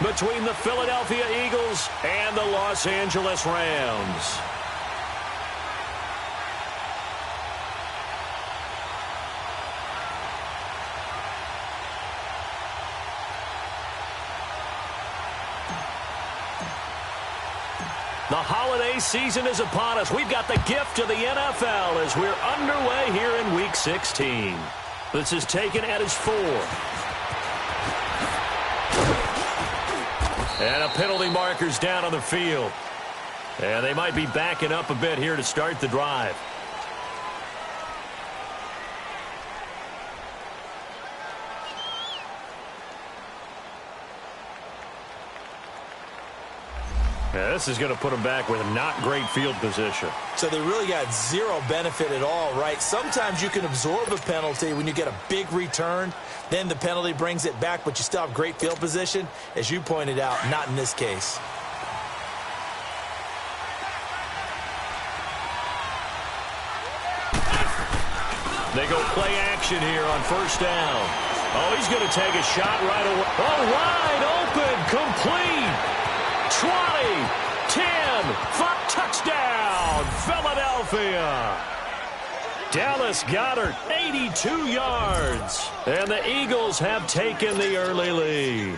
between the Philadelphia Eagles and the Los Angeles Rams. The holiday season is upon us. We've got the gift of the NFL as we're underway here in Week 16. This is taken at his 4. And a penalty marker's down on the field. And they might be backing up a bit here to start the drive. Yeah, this is going to put them back with not great field position. So they really got zero benefit at all, right? Sometimes you can absorb a penalty when you get a big return. Then the penalty brings it back, but you still have great field position. As you pointed out, not in this case. They go play action here on first down. Oh, he's going to take a shot right away. Oh, wide open, complete. 20, 10, 5, touchdown, Philadelphia. Dallas Goedert, 82 yards. And the Eagles have taken the early lead.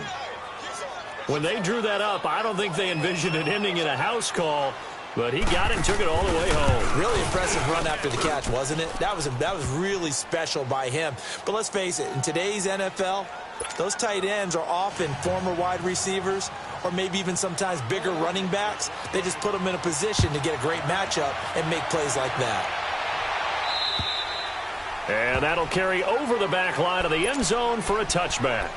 When they drew that up, I don't think they envisioned it ending in a house call, but he got it and took it all the way home. Really impressive run after the catch, wasn't it? That was really special by him. But let's face it, in today's NFL, those tight ends are often former wide receivers or maybe even sometimes bigger running backs. They just put them in a position to get a great matchup and make plays like that. And that'll carry over the back line of the end zone for a touchback.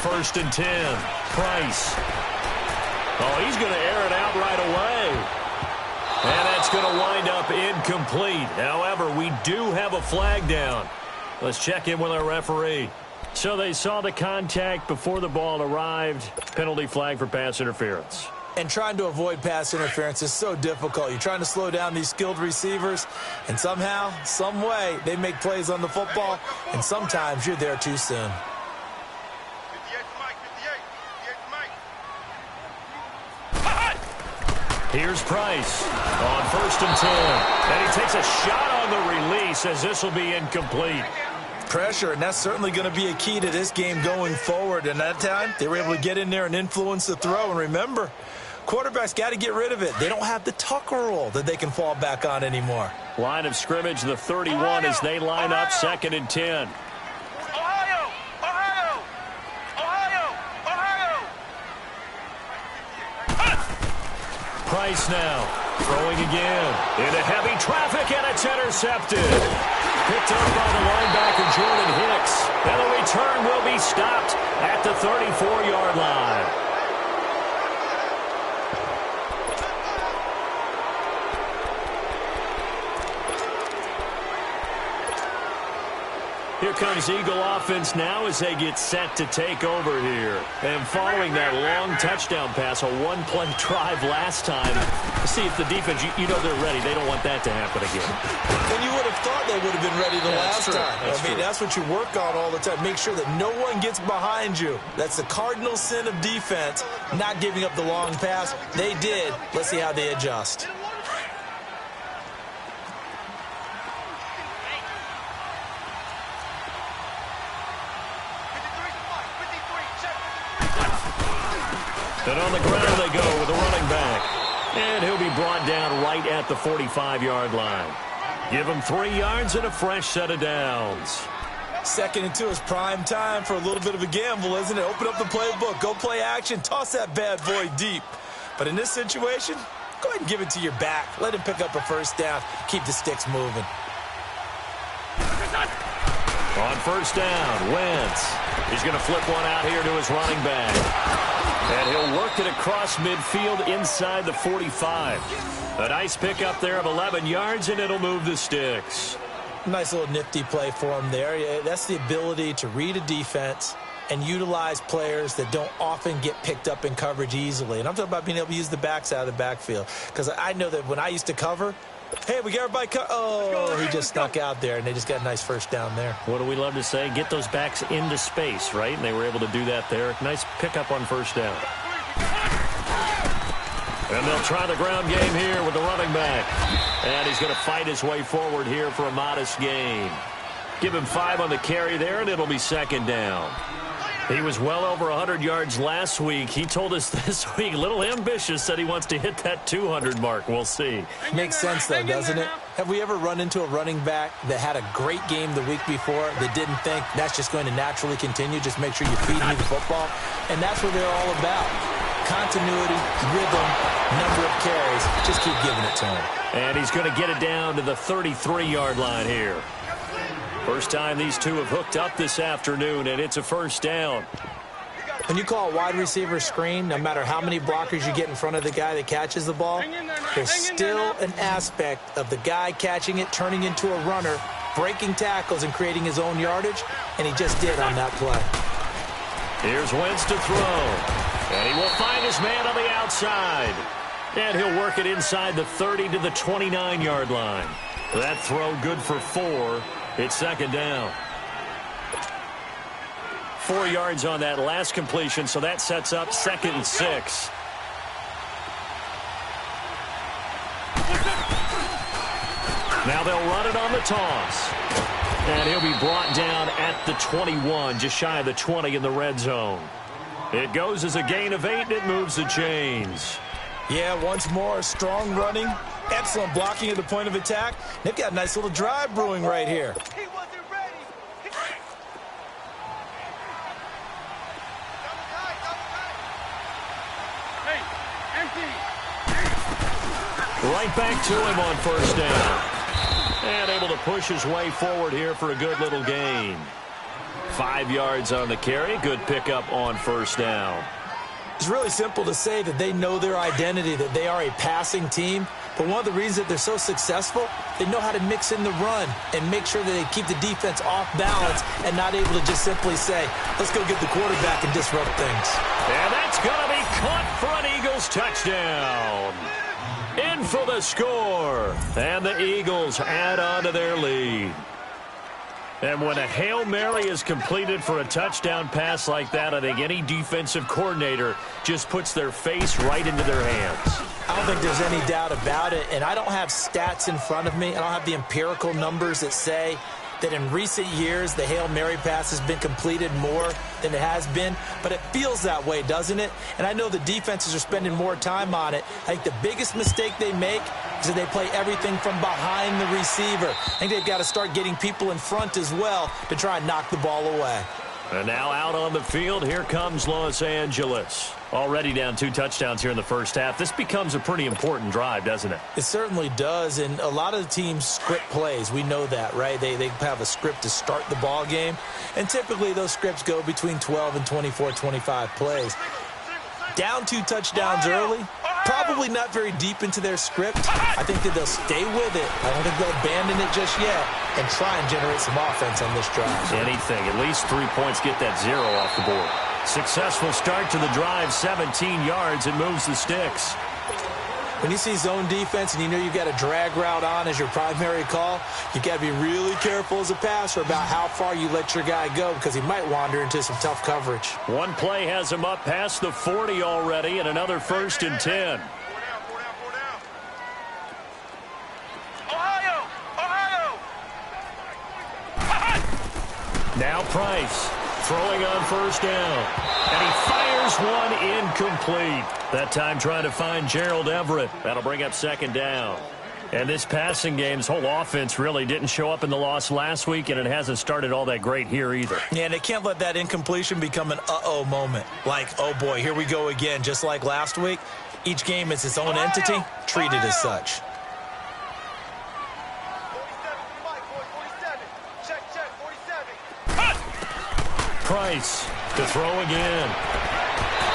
First and 10. Price. Oh, he's going to air it out right away. And that's going to wind up incomplete. However, we do have a flag down. Let's check in with our referee. So they saw the contact before the ball arrived. Penalty flag for pass interference. And trying to avoid pass interference is so difficult. You're trying to slow down these skilled receivers, and somehow, some way, they make plays on the football, and sometimes you're there too soon. Here's Price on first and 10. And he takes a shot on the release as this will be incomplete. Pressure, and that's certainly going to be a key to this game going forward. And that time, they were able to get in there and influence the throw. And remember, quarterbacks got to get rid of it. They don't have the Tucker rule that they can fall back on anymore. Line of scrimmage, the 31 as they line up second and 10. Price now, throwing again, into heavy traffic, and it's intercepted. Picked up by the linebacker, Jordan Hicks. And the return will be stopped at the 34-yard line. Here comes Eagle offense now as they get set to take over here. And following that long touchdown pass, a one-play drive last time, see if the defense, you know they're ready. They don't want that to happen again. And you would have thought they would have been ready the last time. That's what you work on all the time. Make sure that no one gets behind you. That's the cardinal sin of defense, not giving up the long pass. They did. Let's see how they adjust. And on the ground they go with a running back. And he'll be brought down right at the 45-yard line. Give him 3 yards and a fresh set of downs. Second and 2 is prime time for a little bit of a gamble, isn't it? Open up the playbook, go play action, toss that bad boy deep. But in this situation, go ahead and give it to your back. Let him pick up a first down. Keep the sticks moving. On first down, Wentz. He's going to flip one out here to his running back. And he'll work it across midfield inside the 45. A nice pickup there of 11 yards, and it'll move the sticks. Nice little nifty play for him there. That's the ability to read a defense and utilize players that don't often get picked up in coverage easily. And I'm talking about being able to use the backs out of the backfield. Because I know that when I used to cover, hey, we got everybody he just snuck out there, and they just got a nice first down there. What do we love to say? Get those backs into space, right? And they were able to do that there. Nice pickup on first down. And they'll try the ground game here with the running back. And he's going to fight his way forward here for a modest gain. Give him 5 on the carry there, and it'll be second down. He was well over 100 yards last week. He told us this week, a little ambitious, that he wants to hit that 200 mark. We'll see. Makes sense, though, doesn't it? Have we ever run into a running back that had a great game the week before that didn't think that's just going to naturally continue? Just make sure you feed me the football. And that's what they're all about. Continuity, rhythm, number of carries. Just keep giving it to him. And he's going to get it down to the 33-yard line here. First time these two have hooked up this afternoon, and it's a first down. When you call a wide receiver screen, no matter how many blockers you get in front of the guy that catches the ball, there's still an aspect of the guy catching it, turning into a runner, breaking tackles and creating his own yardage, and he just did on that play. Here's Wentz to throw, and he will find his man on the outside. And he'll work it inside the 30 to the 29-yard line. That throw good for 4. It's second down. 4 yards on that last completion, so that sets up 2nd and 6. Now they'll run it on the toss. And he'll be brought down at the 21, just shy of the 20 in the red zone. It goes as a gain of 8, and it moves the chains. Yeah, once more, strong running, excellent blocking at the point of attack. They've got a nice little drive brewing right here. He wasn't ready. Hey, empty. Right back to him on first down. And able to push his way forward here for a good little gain. 5 yards on the carry. Good pickup on first down. It's really simple to say that they know their identity, that they are a passing team. But one of the reasons that they're so successful, they know how to mix in the run and make sure that they keep the defense off balance and not able to just simply say, let's go get the quarterback and disrupt things. And that's going to be caught for an Eagles touchdown. In for the score. And the Eagles add on to their lead. And when a Hail Mary is completed for a touchdown pass like that, I think any defensive coordinator just puts their face right into their hands. I don't think there's any doubt about it, and I don't have stats in front of me. I don't have the empirical numbers that say that in recent years the Hail Mary pass has been completed more than it has been, but it feels that way, doesn't it? And I know the defenses are spending more time on it. I think the biggest mistake they make is that they play everything from behind the receiver. I think they've got to start getting people in front as well to try and knock the ball away. And now out on the field, here comes Los Angeles. Already down 2 touchdowns here in the first half. This becomes a pretty important drive, doesn't it? It certainly does, and a lot of the teams script plays. We know that, right? They have a script to start the ball game, and typically those scripts go between 12 and 24, 25 plays. Down 2 touchdowns early, probably not very deep into their script. I think that they'll stay with it. I don't think they'll abandon it just yet and try and generate some offense on this drive. Anything, at least 3 points, get that 0 off the board. Successful start to the drive, 17 yards, and moves the sticks. When you see zone defense and you know you've got a drag route on as your primary call, you got to be really careful as a passer about how far you let your guy go because he might wander into some tough coverage. One play has him up past the 40 already, and another 1st and 10. Now Price throwing on first down. And he fires one incomplete. That time trying to find Gerald Everett. That'll bring up 2nd down. And this passing game's whole offense really didn't show up in the loss last week, and it hasn't started all that great here either. Yeah, and they can't let that incompletion become an uh-oh moment. Like, oh boy, here we go again, just like last week. Each game is its own entity, treated as such. 47. Check, 47. Price to throw again.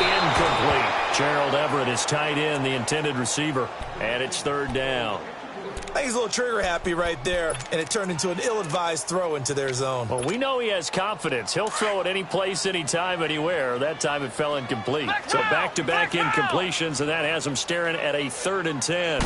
Incomplete. Gerald Everett is tight end, the intended receiver, and it's third down. I think he's a little trigger happy right there, and it turned into an ill-advised throw into their zone. Well, we know he has confidence. He'll throw it any place, anytime, anywhere. That time it fell incomplete. So back-to-back incompletions, and that has him staring at a 3rd and 10.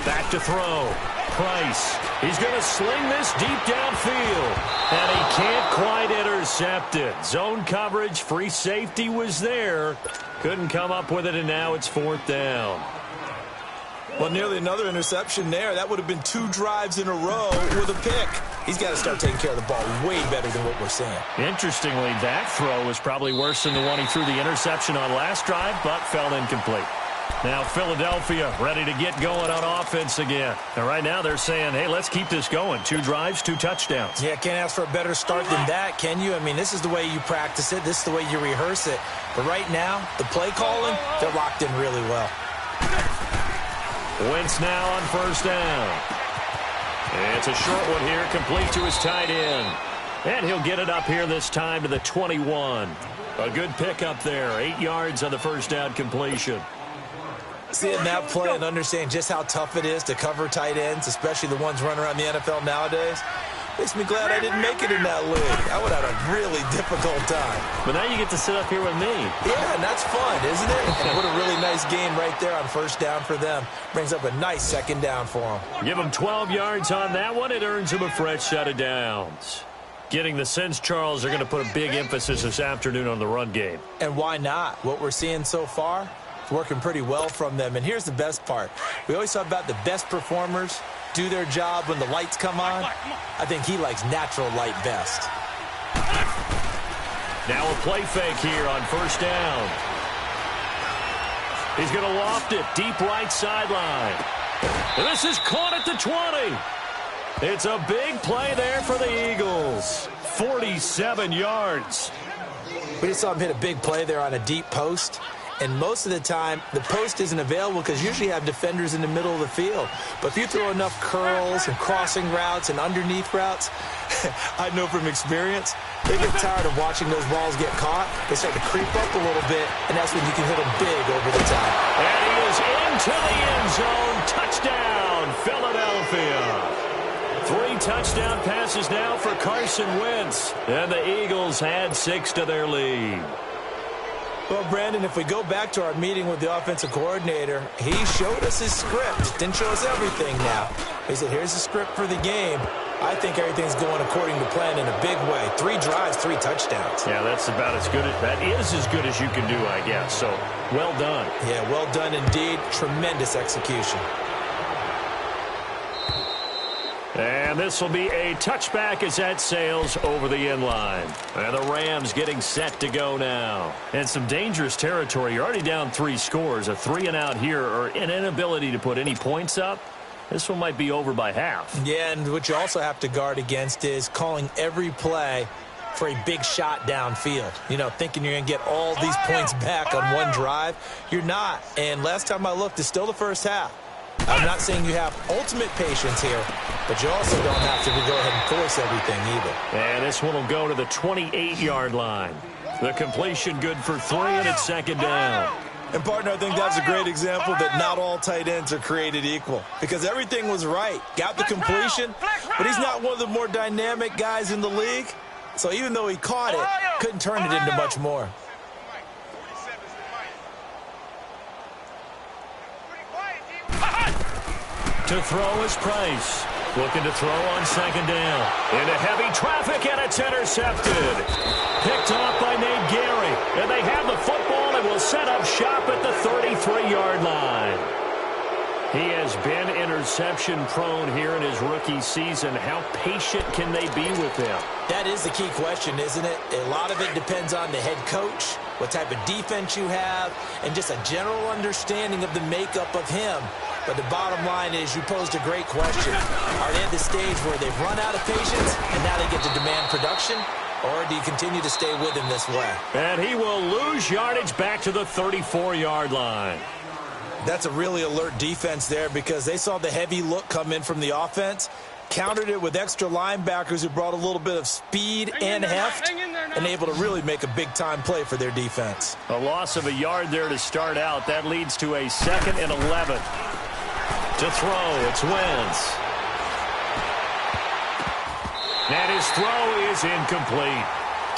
Back to throw. Price. He's going to sling this deep downfield, and he can't quite intercept it. Zone coverage, free safety was there. Couldn't come up with it, and now it's 4th down. Well, nearly another interception there. That would have been 2 drives in a row with a pick. He's got to start taking care of the ball way better than what we're seeing. Interestingly, that throw was probably worse than the one he threw the interception on last drive, but fell incomplete. Now Philadelphia ready to get going on offense again. And right now they're saying, hey, let's keep this going. 2 drives, 2 touchdowns. Yeah, can't ask for a better start than that, can you? I mean, this is the way you practice it. This is the way you rehearse it. But right now, the play calling, they're locked in really well. Wentz now on 1st down. And it's a short one here, complete to his tight end. And he'll get it up here this time to the 21. A good pickup there, 8 yards on the 1st down completion. Seeing that play and understanding just how tough it is to cover tight ends, especially the ones running around the NFL nowadays, makes me glad I didn't make it in that league. I would have had a really difficult time. But now you get to sit up here with me. Yeah, and that's fun, isn't it? And what a really nice game right there on 1st down for them. Brings up a nice 2nd down for them. Give them 12 yards on that one. It earns them a fresh set of downs. Getting the sense, Charles, they're going to put a big emphasis this afternoon on the run game. And why not? What we're seeing so far, it's working pretty well from them. And here's the best part. We always talk about the best performers do their job when the lights come on. I think he likes natural light best. Now a play fake here on 1st down. He's going to loft it deep right sideline. And this is caught at the 20. It's a big play there for the Eagles. 47 yards. We just saw him hit a big play there on a deep post. And most of the time, the post isn't available because usually you have defenders in the middle of the field. But if you throw enough curls and crossing routes and underneath routes, I know from experience, they get tired of watching those balls get caught. They start to creep up a little bit, and that's when you can hit them big over the top. And he is into the end zone. Touchdown, Philadelphia. 3 touchdown passes now for Carson Wentz. And the Eagles add 6 to their lead. Well, Brandon, if we go back to our meeting with the offensive coordinator, he showed us his script. Didn't show us everything now. He said, here's the script for the game. I think everything's going according to plan in a big way. 3 drives, 3 touchdowns. Yeah, that's about as good. That is as good as you can do, I guess. So, well done. Yeah, well done indeed. Tremendous execution. And this will be a touchback as that sails over the end line. And the Rams getting set to go now. And some dangerous territory. You're already down 3 scores. A 3-and-out here or an inability to put any points up. This one might be over by half. Yeah, and what you also have to guard against is calling every play for a big shot downfield. You know, thinking you're going to get all these points back on one drive. You're not. And last time I looked, it's still the first half. I'm not saying you have ultimate patience here, but you also don't have to go ahead and force everything either. And this one will go to the 28-yard line. The completion good for 3, and it's 2nd down. And, partner, I think that's a great example that not all tight ends are created equal because everything was right. Got the completion, but he's not one of the more dynamic guys in the league. So even though he caught it, couldn't turn it into much more. To throw is Price. Looking to throw on 2nd down. Into heavy traffic, and it's intercepted. Picked off by Nate Gary. And they have the football and will set up shop at the 33-yard line. He has been interception prone here in his rookie season. How patient can they be with him? That is the key question, isn't it? A lot of it depends on the head coach, what type of defense you have, and just a general understanding of the makeup of him. But the bottom line is you posed a great question. Are they at the stage where they've run out of patience and now they get to demand production? Or do you continue to stay with him this way? And he will lose yardage back to the 34-yard line. That's a really alert defense there because they saw the heavy look come in from the offense, countered it with extra linebackers who brought a little bit of speed and heft, and able to really make a big-time play for their defense. A loss of a yard there to start out. That leads to a 2nd and 11. To throw, it's Wentz. And his throw is incomplete.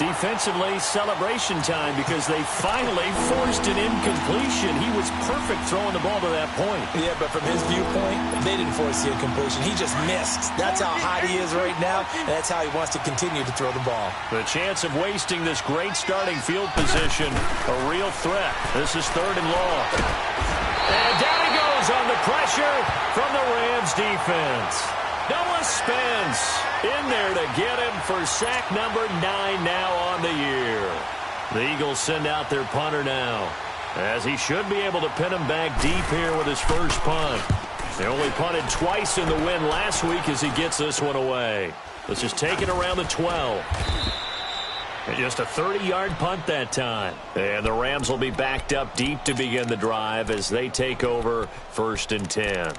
Defensively, celebration time because they finally forced an incompletion. He was perfect throwing the ball to that point. Yeah, but from his viewpoint, they didn't force the incompletion. He just missed. That's how hot he is right now, and that's how he wants to continue to throw the ball. The chance of wasting this great starting field position, a real threat. This is 3rd and long. And down he goes on the pressure from the Rams defense. Noah Spence in there to get him for sack number 9 now on the year. The Eagles send out their punter now, as he should be able to pin him back deep here with his first punt. They only punted twice in the win last week as he gets this one away. Let's just take it around the 12. And just a 30-yard punt that time. And the Rams will be backed up deep to begin the drive as they take over 1st and 10.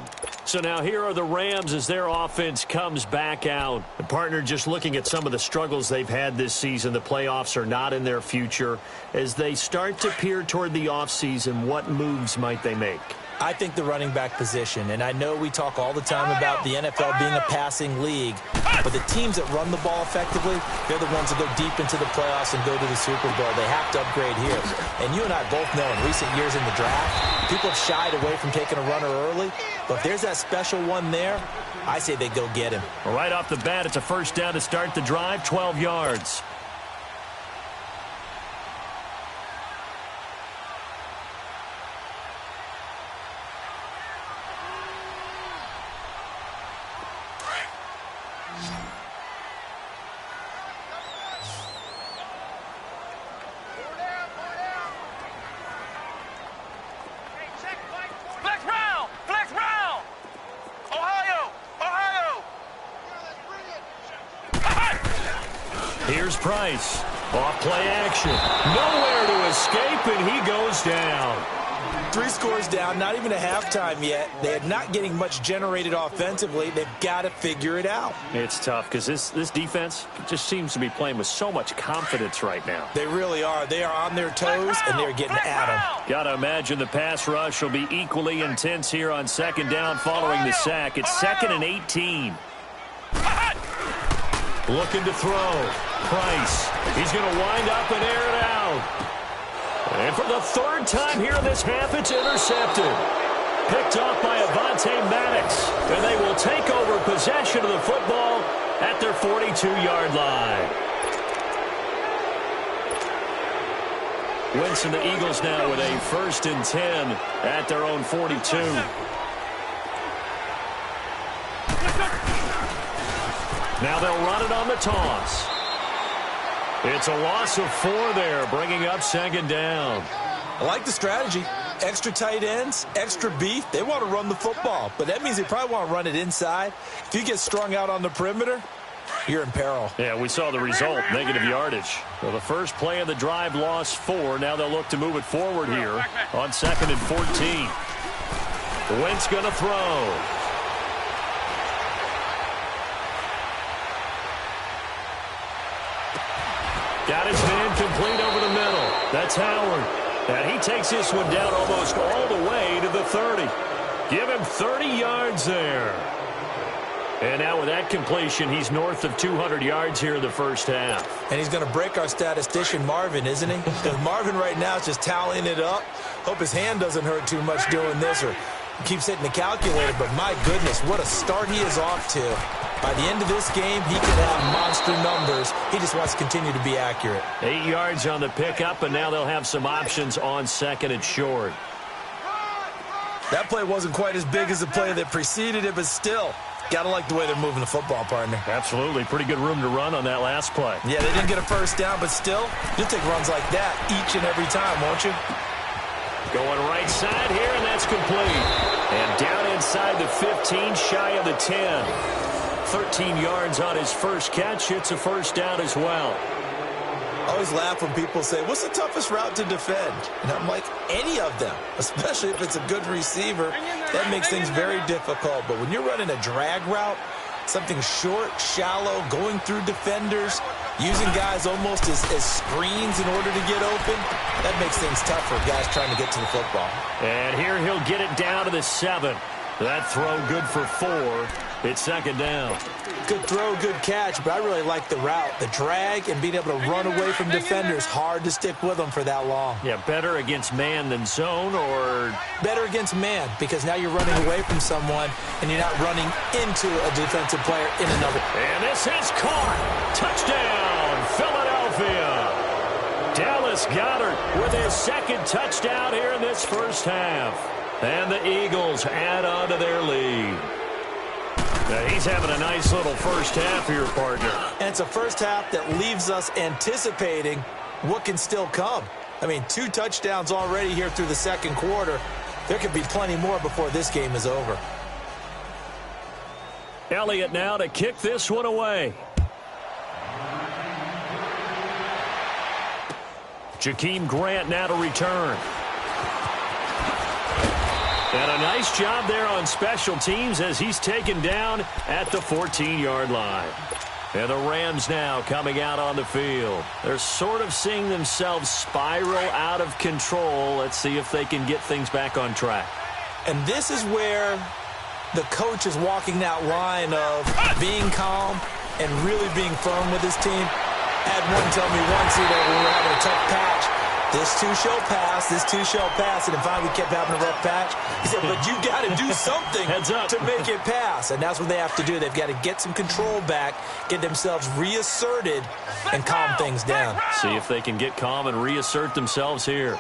So now here are the Rams as their offense comes back out. The partner just looking at some of the struggles they've had this season. The playoffs are not in their future. As they start to peer toward the offseason, what moves might they make? I think the running back position, and I know we talk all the time about the NFL being a passing league, but the teams that run the ball effectively, they're the ones that go deep into the playoffs and go to the Super Bowl. They have to upgrade here. And you and I both know in recent years in the draft, people have shied away from taking a runner early, but if there's that special one there, I say they go get him. Right off the bat, it's a 1st down to start the drive, 12 yards. Here's Price. Off play action. Nowhere to escape, and he goes down. 3 scores down, not even a halftime yet. They are not getting much generated offensively. They've got to figure it out. It's tough because this defense just seems to be playing with so much confidence right now. They really are. They are on their toes, and they're getting at them. Got to imagine the pass rush will be equally intense here on 2nd down following the sack. It's 2nd and 18. Looking to throw. Price. He's going to wind up and air it out. And for the 3rd time here in this half, it's intercepted. Picked off by Avonte Maddox. And they will take over possession of the football at their 42-yard line. Wentz and the Eagles now with a 1st and 10 at their own 42. Now they'll run it on the toss. It's a loss of 4 there, bringing up 2nd down. I like the strategy. Extra tight ends, extra beef. They want to run the football, but that means they probably want to run it inside. If you get strung out on the perimeter, you're in peril. Yeah, we saw the result, negative yardage. Well, the first play of the drive lost 4. Now they'll look to move it forward here on 2nd and 14. Wentz going to throw. Got his man complete over the middle. That's Howard. And he takes this one down almost all the way to the 30. Give him 30 yards there. And now with that completion, he's north of 200 yards here in the first half. And he's going to break our statistician Marvin, isn't he? Because Marvin right now is just tallying it up. Hope his hand doesn't hurt too much doing this or keeps hitting the calculator. But my goodness, what a start he is off to. By the end of this game, he could have monster numbers. He just wants to continue to be accurate. 8 yards on the pickup, and now they'll have some options on 2nd and short. That play wasn't quite as big as the play that preceded it, but still, got to like the way they're moving the football, partner. Absolutely. Pretty good room to run on that last play. Yeah, they didn't get a first down, but still, you'll take runs like that each and every time, won't you? Going right side here, and that's complete. And down inside the 15, shy of the 10. 13 yards on his first catch. It's a first down as well. I always laugh when people say, what's the toughest route to defend? And I'm like, any of them, especially if it's a good receiver. That makes things very difficult. But when you're running a drag route, something short, shallow, going through defenders, using guys almost as screens in order to get open, that makes things tough for guys trying to get to the football. And here he'll get it down to the 7. That throw good for 4. It's second down. Good throw, good catch, but I really like the route. The drag and being able to run away from defenders, hard to stick with them for that long. Yeah, better against man than zone, or? Better against man, because now you're running away from someone and you're not running into a defensive player in another. And this is caught. Touchdown, Philadelphia. Dallas Goedert with his second touchdown here in this first half. And the Eagles add on to their lead. Now he's having a nice little first half here, partner. And it's a first half that leaves us anticipating what can still come. I mean, 2 touchdowns already here through the second quarter. There could be plenty more before this game is over. Elliott now to kick this one away. Jakeem Grant now to return. And a nice job there on special teams as he's taken down at the 14-yard line. And the Rams now coming out on the field. They're sort of seeing themselves spiral out of control. Let's see if they can get things back on track. And this is where the coach is walking that line of being calm and really being firm with his team. I had one tell me once, when we were having a tough patch, this too shall pass, this too shall pass. And finally we kept having a rough patch. He said, but you got to do something to make it pass. And that's what they have to do. They've got to get some control back, get themselves reasserted, and calm things down. See if they can get calm and reassert themselves here.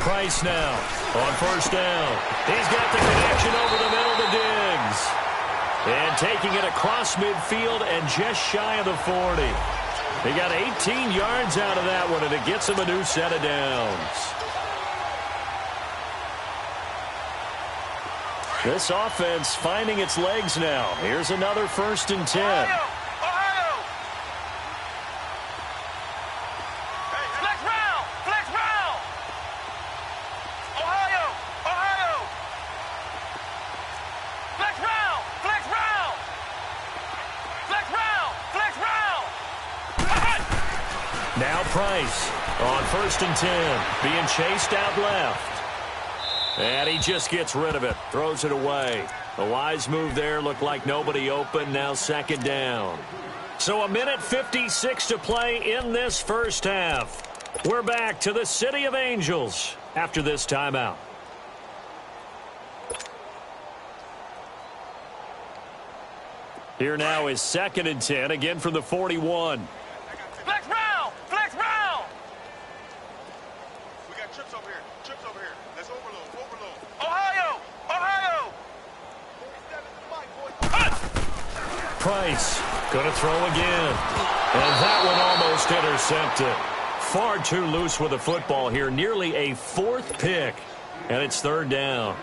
Price now on first down. He's got the connection over the middle to Diggs. And taking it across midfield and just shy of the 40. He got 18 yards out of that one, and it gets him a new set of downs. This offense finding its legs now. Here's another 1st and 10. Now Price on 1st and 10, being chased out left. And he just gets rid of it, throws it away. A wise move there, looked like nobody open, now second down. So 1:56 to play in this first half. We're back to the City of Angels after this timeout. Here now is 2nd and 10, again from the 41. Flex round! Flex round! We got trips over here. Trips over here. Let's overload. Overload. Ohio! Ohio! 47 to the mic, boys. Price going to throw again. And that one almost intercepted. Far too loose with the football here. Nearly a 4th pick. And it's 3rd down.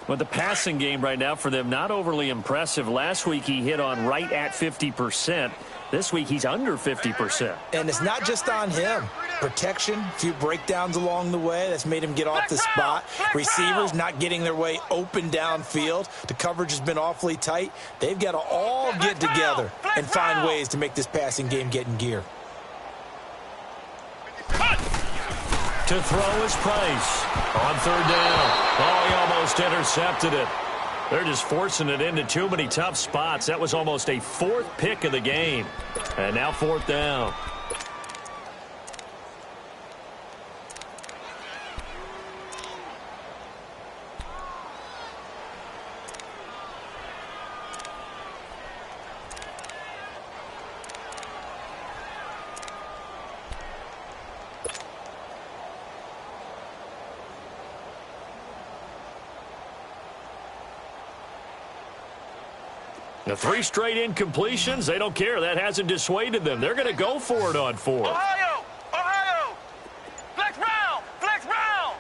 But the passing game right now for them, not overly impressive. Last week he hit on right at 50%. This week he's under 50%. And it's not just on him. Protection, a few breakdowns along the way. That's made him get off the spot. Receivers not getting their way open downfield. The coverage has been awfully tight. They've got to all get together and find ways to make this passing game get in gear. To throw is Price on 3rd down. Oh, he almost intercepted it. They're just forcing it into too many tough spots. That was almost a 4th pick of the game. And now 4th down. The 3 straight incompletions, they don't care. That hasn't dissuaded them. They're going to go for it on 4th. Ohio! Ohio! Flex round! Flex round!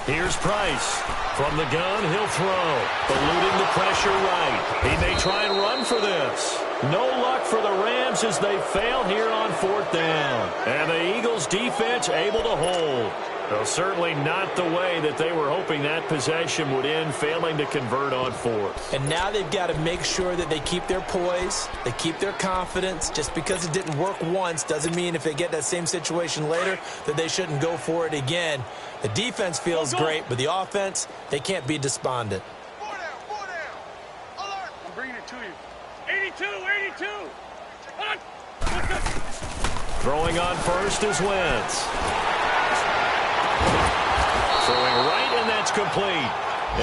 Here's Price. From the gun, he'll throw. Eluding the pressure right. He may try and run for this. No luck for the Rams as they fail here on 4th down. And the Eagles' defense able to hold. Well, certainly not the way that they were hoping that possession would end, failing to convert on 4th. And now they've got to make sure that they keep their poise, they keep their confidence. Just because it didn't work once doesn't mean if they get that same situation later that they shouldn't go for it again. The defense feels great, but the offense, they can't be despondent. 4 down, 4 down. Alert! I'm bringing it to you. 82, 82. On. Throwing on first is Wentz. Throwing right, and that's complete.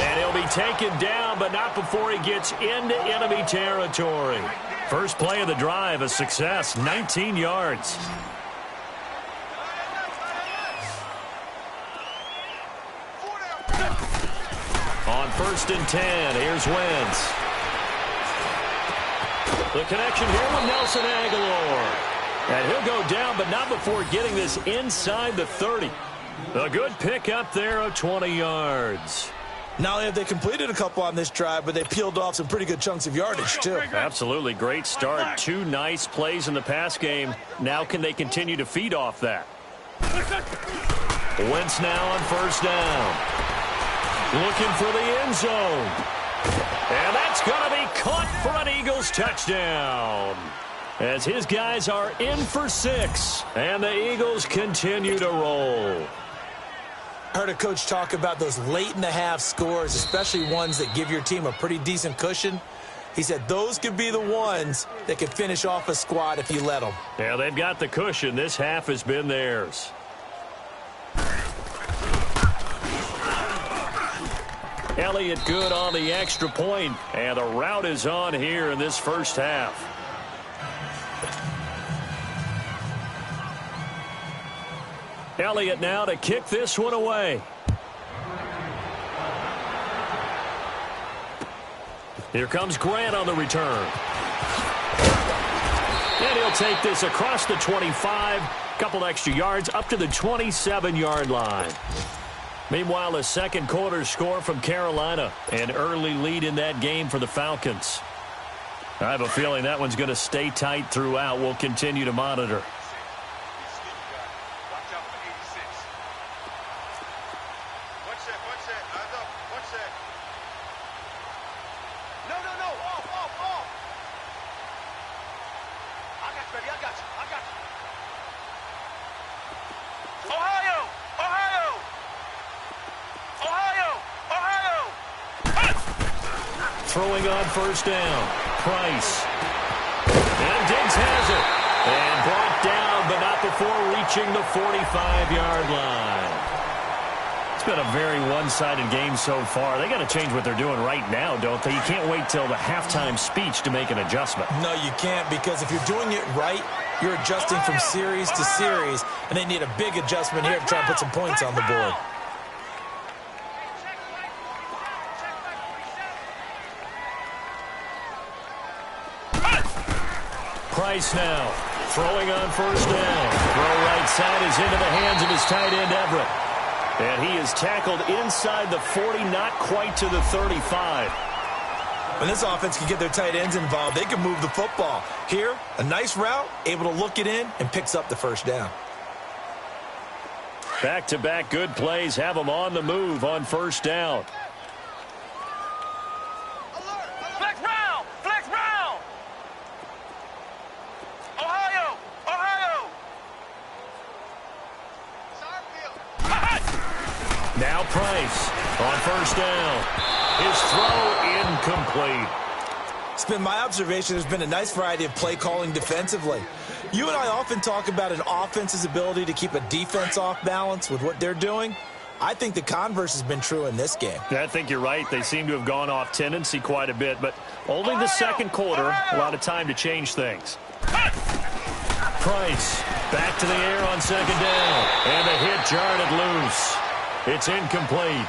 And he'll be taken down, but not before he gets into enemy territory. First play of the drive, a success, 19 yards. On 1st and 10, here's Wentz. The connection here with Nelson Aguilar. And he'll go down, but not before getting this inside the 30. A good pick up there of 20 yards. Not only have they completed a couple on this drive, but they peeled off some pretty good chunks of yardage, too. Absolutely. Great start. 2 nice plays in the pass game. Now can they continue to feed off that? Wentz now on 1st down. Looking for the end zone. And that's going to be caught for an Eagles touchdown. As his guys are in for 6. And the Eagles continue to roll. I heard a coach talk about those late-in-the-half scores, especially ones that give your team a pretty decent cushion. He said those could be the ones that could finish off a squad if you let them. Yeah, they've got the cushion. This half has been theirs. Elliott good on the extra point, and the route is on here in this first half. Elliott now to kick this one away. Here comes Grant on the return. And he'll take this across the 25. Couple extra yards up to the 27-yard line. Meanwhile, a second quarter score from Carolina. An early lead in that game for the Falcons. I have a feeling that one's going to stay tight throughout. We'll continue to monitor. Throwing on 1st down. Price. And Diggs has it. And brought down, but not before reaching the 45-yard line. It's been a very one-sided game so far. They got to change what they're doing right now, don't they? You can't wait till the halftime speech to make an adjustment. No, you can't, because if you're doing it right, you're adjusting from series to series, and they need a big adjustment here to try and put some points on the board. Price now, throwing on 1st down. Throw right side is into the hands of his tight end, Everett. And he is tackled inside the 40, not quite to the 35. When this offense can get their tight ends involved, they can move the football. Here, a nice route, able to look it in, and picks up the 1st down. Back-to-back good plays have them on the move on 1st down. Flex round! Flex round! Ohio! Ohio! Now Price on 1st down. His throw incomplete. It's been my observation there's been a nice variety of play calling defensively. You and I often talk about an offense's ability to keep a defense off balance with what they're doing. I think the converse has been true in this game. I think you're right. They seem to have gone off tendency quite a bit, but only the second quarter, a lot of time to change things. Price back to the air on 2nd down, and the hit jarred it loose. It's incomplete.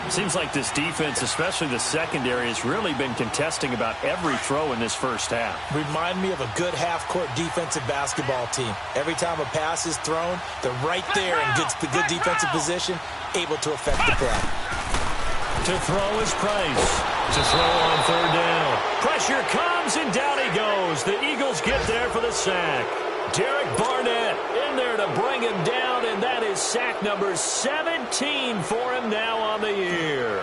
Seems like this defense, especially the secondary, has really been contesting about every throw in this first half. Remind me of a good half-court defensive basketball team. Every time a pass is thrown, they're right there in good defensive position, able to affect the play. To throw is Price. To throw on third down. Pressure comes, and down he goes. The Eagles get there for the sack. Derek Barnett in there to bring him down, and that is sack number 17 for him now on the year.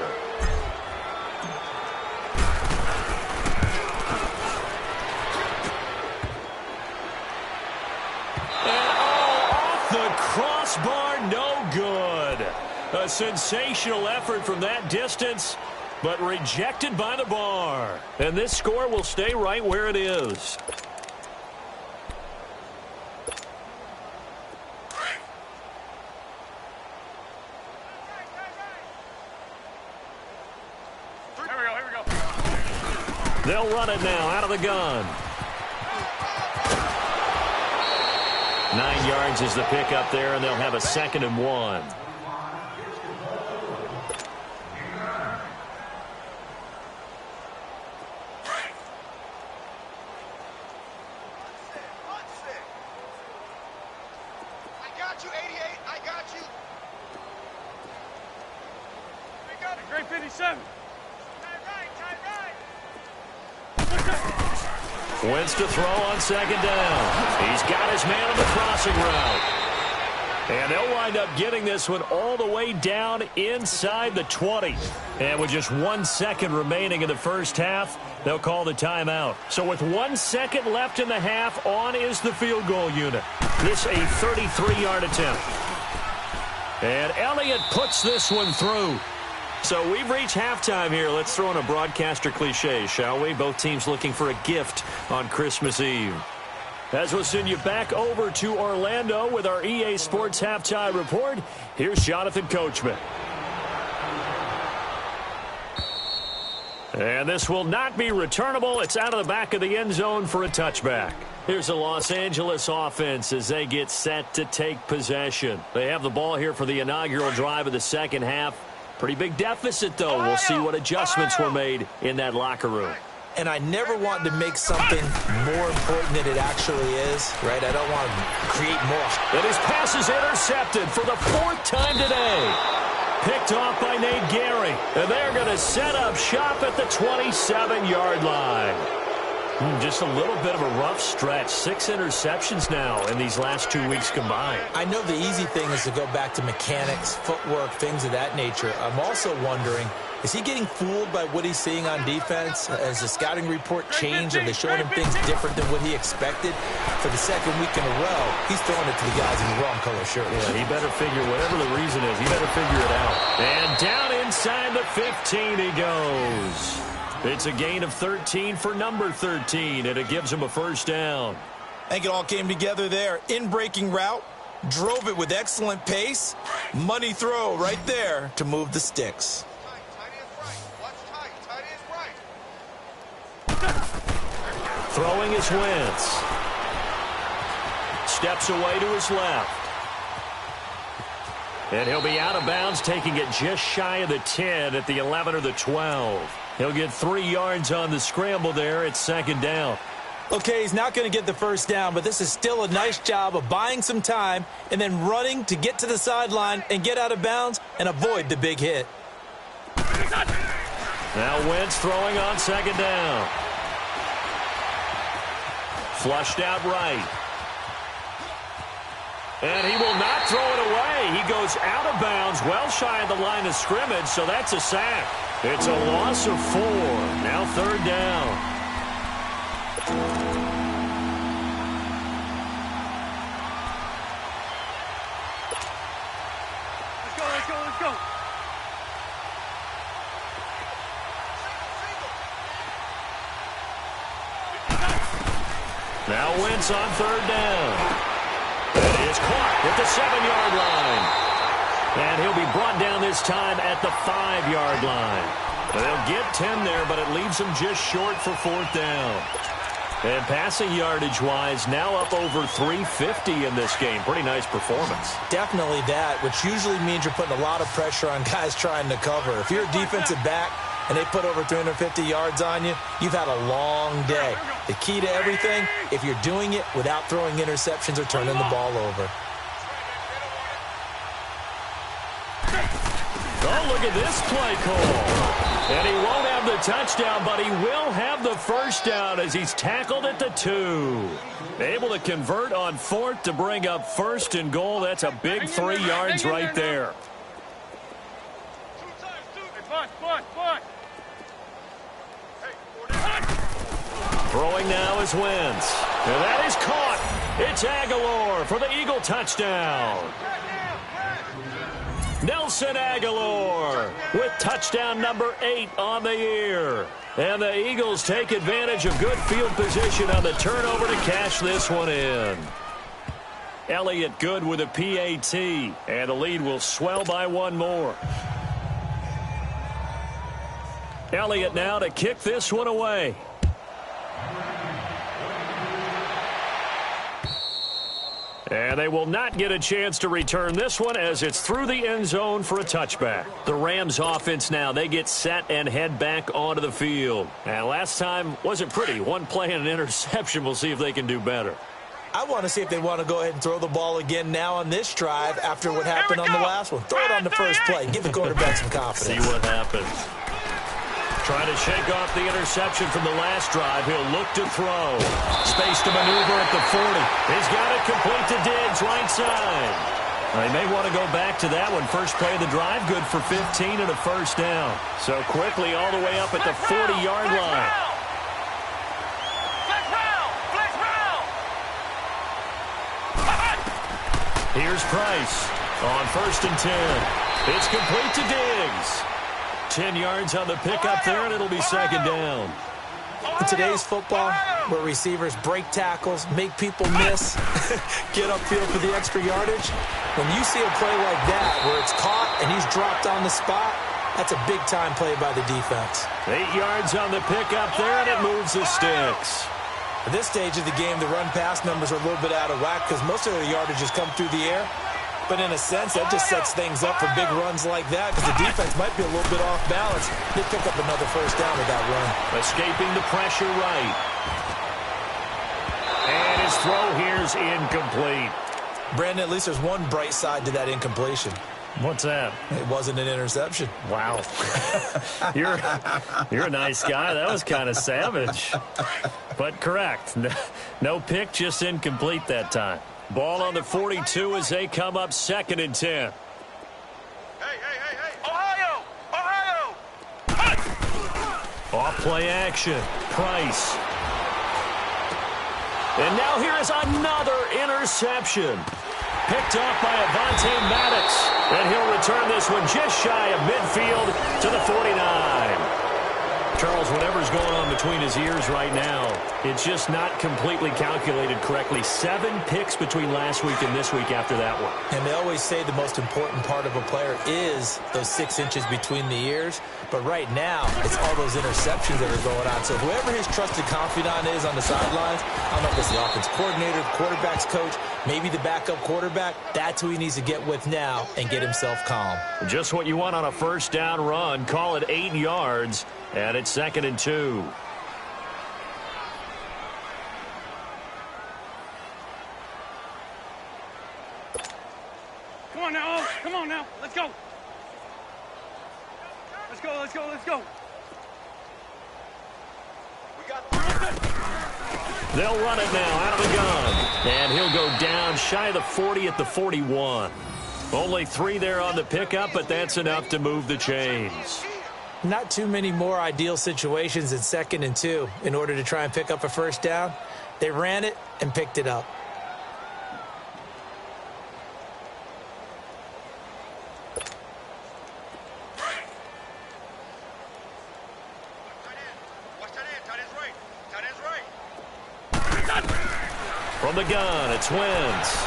And off the crossbar, no good. A sensational effort from that distance, but rejected by the bar. And this score will stay right where it is. They'll run it now out of the gun. 9 yards is the pickup there, and they'll have a 2nd and 1. I got you, 88. I got you. We got it. Great 57. Wentz to throw on 2nd down. He's got his man on the crossing route. And they'll wind up getting this one all the way down inside the 20. And with just 1 second remaining in the first half, they'll call the timeout. So with 1 second left in the half, on is the field goal unit. This a 33-yard attempt. And Elliott puts this one through. So we've reached halftime here. Let's throw in a broadcaster cliche, shall we? Both teams looking for a gift on Christmas Eve. As we'll send you back over to Orlando with our EA Sports Halftime Report, here's Jonathan Coachman. And this will not be returnable. It's out of the back of the end zone for a touchback. Here's the Los Angeles offense as they get set to take possession. They have the ball here for the inaugural drive of the second half. Pretty big deficit, though. We'll see what adjustments were made in that locker room. And I never want to make something more important than it actually is, right? I don't want to create more. And his pass is intercepted for the 4th time today. Picked off by Nate Gary. And they're going to set up shop at the 27-yard line. Just a little bit of a rough stretch. 6 interceptions now in these last 2 weeks combined. I know the easy thing is to go back to mechanics, footwork, things of that nature. I'm also wondering, is he getting fooled by what he's seeing on defense? Has the scouting report changed? Are they showing him things different than what he expected? For the 2nd week in a row, he's throwing it to the guys in the wrong color shirt. Yeah, he better figure, whatever the reason is, he better figure it out. And down inside the 15 he goes. It's a gain of 13 for number 13, and it gives him a 1st down. I think it all came together there. In-breaking route, drove it with excellent pace. Money throw right there to move the sticks. Throwing is Wentz. Steps away to his left. And he'll be out of bounds, taking it just shy of the 10 at the 11 or the 12. He'll get 3 yards on the scramble there. It's 2nd down. Okay, he's not going to get the 1st down, but this is still a nice job of buying some time and then running to get to the sideline and get out of bounds and avoid the big hit. Now Wentz throwing on 2nd down. Flushed out right. And he will not throw it away. He goes out of bounds, well shy of the line of scrimmage, so that's a sack. It's a loss of 4. Now 3rd down. Let's go. Now Wentz on 3rd down. It is caught at the 7-yard line. And he'll be brought down this time at the 5-yard line. They'll get 10 there, but it leaves him just short for 4th down. And passing yardage-wise, now up over 350 in this game. Pretty nice performance. Definitely that, which usually means you're putting a lot of pressure on guys trying to cover. If you're a defensive back and they put over 350 yards on you, you've had a long day. The key to everything, if you're doing it without throwing interceptions or turning the ball over. Oh, look at this play call. And he won't have the touchdown, but he will have the first down as he's tackled at the 2. Able to convert on 4th to bring up 1st and goal. That's a big 3 yards right there. Throwing now is Wentz. And that is caught. It's Aguilar for the Eagle touchdown. Nelson Aguilar with touchdown number 8 on the year. And the Eagles take advantage of good field position on the turnover to cash this one in. Elliott good with a PAT, and the lead will swell by 1 more. Elliott now to kick this one away. And they will not get a chance to return this one as it's through the end zone for a touchback. The Rams offense now, they get set and head back onto the field. And last time wasn't pretty. 1 play and an interception. We'll see if they can do better. I want to see if they want to go ahead and throw the ball again now on this drive after what happened on the last one. Throw it on the first play. Give the quarterback some confidence. See what happens. Trying to shake off the interception from the last drive. He'll look to throw. Space to maneuver at the 40. He's got it complete to Diggs, right side. They may want to go back to that one. First play of the drive, good for 15 and a first down. So quickly all the way up at the 40-yard line. Here's Price on 1st and 10. It's complete to Diggs. 10 yards on the pickup there, and it'll be 2nd down. In today's football, where receivers break tackles, make people miss, get upfield for the extra yardage, when you see a play like that where it's caught and he's dropped on the spot, that's a big-time play by the defense. 8 yards on the pickup there, and it moves the sticks. At this stage of the game, the run-pass numbers are a little bit out of whack because most of the yardage has come through the air. But in a sense, that just sets things up for big runs like that because the defense might be a little bit off balance. They pick up another first down with that run. Escaping the pressure right. And his throw here's incomplete. Brandon, at least there's one bright side to that incompletion. What's that? It wasn't an interception. Wow. You're a nice guy. That was kind of savage. But correct. No pick, just incomplete that time. Ball on the 42 as they come up 2nd and 10. Hey. Ohio! Off play action. Price. And now here is another interception. Picked off by Avonte Maddox. And he'll return this one just shy of midfield to the 49. Charles, whatever's going on between his ears right now, it's just not completely calculated correctly. 7 picks between last week and this week after that one. And they always say the most important part of a player is those 6 inches between the ears. But right now, it's all those interceptions that are going on. So whoever his trusted confidant is on the sidelines, I don't know if it's the offense coordinator, the quarterback's coach, maybe the backup quarterback, that's who he needs to get with now and get himself calm. Just what you want on a first down run. Call it 8 yards, and it's 2nd and 2. Come on now, Oaks. Come on now. Let's go. Let's go. They'll run it now out of the gun. And he'll go down shy of the 40 at the 41. Only 3 there on the pickup, but that's enough to move the chains. Not too many more ideal situations in 2nd and 2 in order to try and pick up a first down. They ran it and picked it up. From the gun, it's Wentz.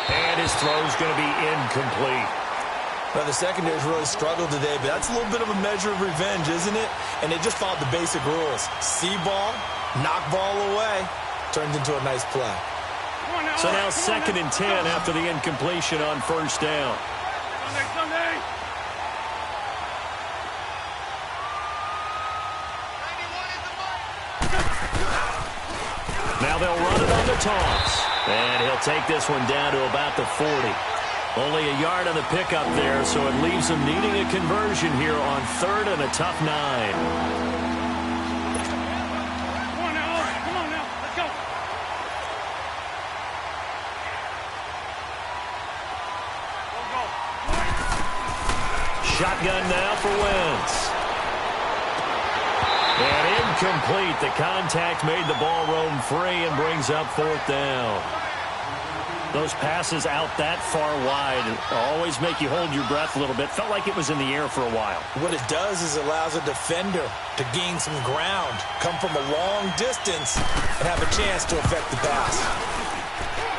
And his throw's going to be incomplete. Well, the secondary's really struggled today, but that's a little bit of a measure of revenge, isn't it? And they just followed the basic rules. See ball, Knock ball away. Turned into a nice play. So now 2nd and 10 after the incompletion on first down. Sunday. Now they'll run it on the toss. And he'll take this one down to about the 40. Only a yard on the pickup there, so it leaves them needing a conversion here on 3rd and a tough 9. Come on now. Let's go. Shotgun now for Wentz. And incomplete. The contact made the ball roam free and brings up 4th down. Those passes out that far wide always make you hold your breath a little bit. Felt like it was in the air for a while. What it does is it allows a defender to gain some ground, come from a long distance, and have a chance to affect the pass.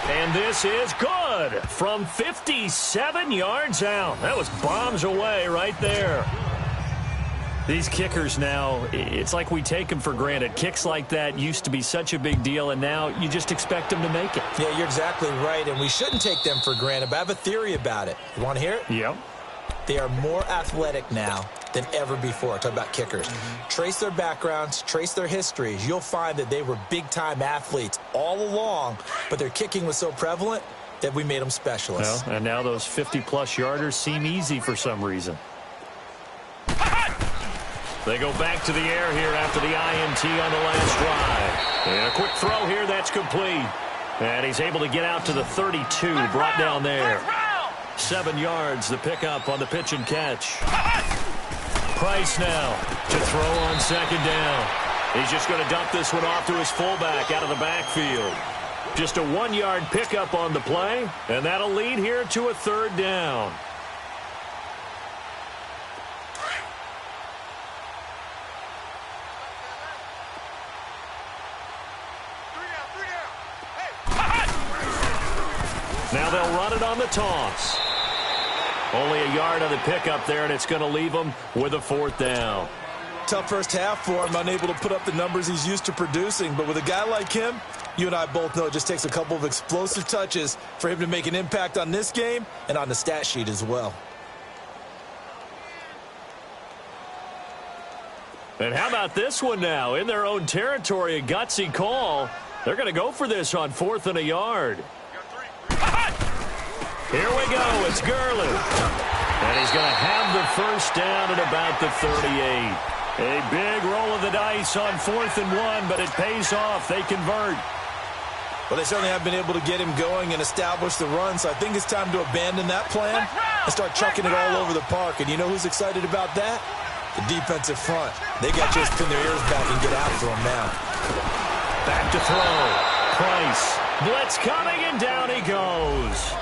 And this is good from 57 yards out. That was bombs away right there. These kickers now, it's like we take them for granted. Kicks like that used to be such a big deal, and now you just expect them to make it. Yeah, you're exactly right, and we shouldn't take them for granted, but I have a theory about it. You want to hear it? Yep. They are more athletic now than ever before. Talk about kickers. Trace their backgrounds, trace their histories. You'll find that they were big-time athletes all along, but their kicking was so prevalent that we made them specialists. Well, and now those 50-plus yarders seem easy for some reason. They go back to the air here after the INT on the last drive. And a quick throw here, that's complete. And he's able to get out to the 32, brought down there. 7 yards, the pickup on the pitch and catch. Price now to throw on 2nd down. He's just going to dump this one off to his fullback out of the backfield. Just a 1-yard pickup on the play, and that'll lead here to a 3rd down. Now they'll run it on the toss. Only a yard on the pickup there, and it's going to leave them with a 4th down. Tough first half for him, unable to put up the numbers he's used to producing. But with a guy like him, you and I both know it just takes a couple of explosive touches for him to make an impact on this game and on the stat sheet as well. And how about this one now? In their own territory, a gutsy call. They're going to go for this on 4th and a yard. Here we go. It's Gurley. And he's going to have the 1st down at about the 38. A big roll of the dice on 4th and 1, but it pays off. They convert. Well, they certainly have been able to get him going and establish the run, so I think it's time to abandon that plan and start chucking it all over the park. And you know who's excited about that? The defensive front. They got to just pin their ears back and get after him now. Back to throw. Price. Blitz coming, and down he goes.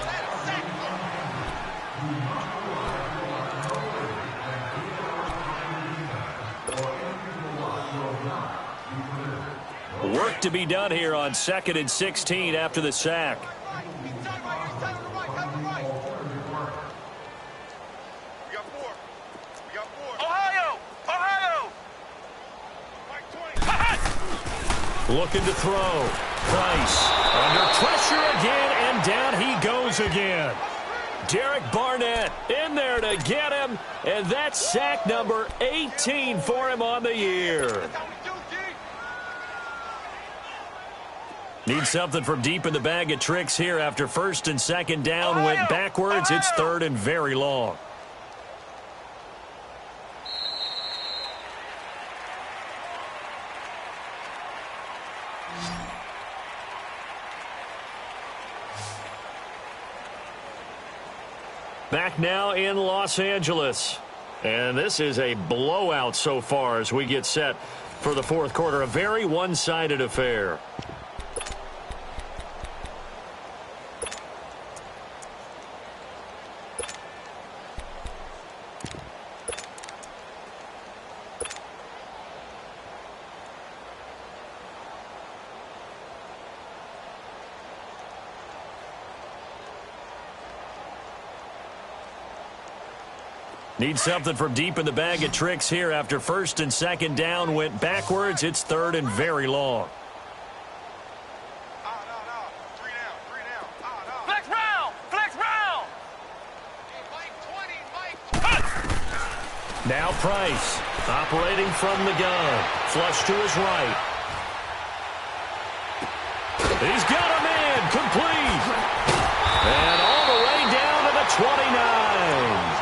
Work to be done here on 2nd and 16 after the sack. Looking to throw. Price under pressure again, and down he goes again. Derek Barnett in there to get him, and that's sack number 18 for him on the year. Need something from deep in the bag of tricks here after 1st and 2nd down went backwards. It's 3rd and very long. Back now in Los Angeles. And this is a blowout so far as we get set for the 4th quarter. A very one-sided affair. Need something from deep in the bag of tricks here after first and second down went backwards. It's third and very long. Three down. Flex round. Now Price, operating from the gun. Flush to his right. He's got a man, complete. And all the way down to the 29.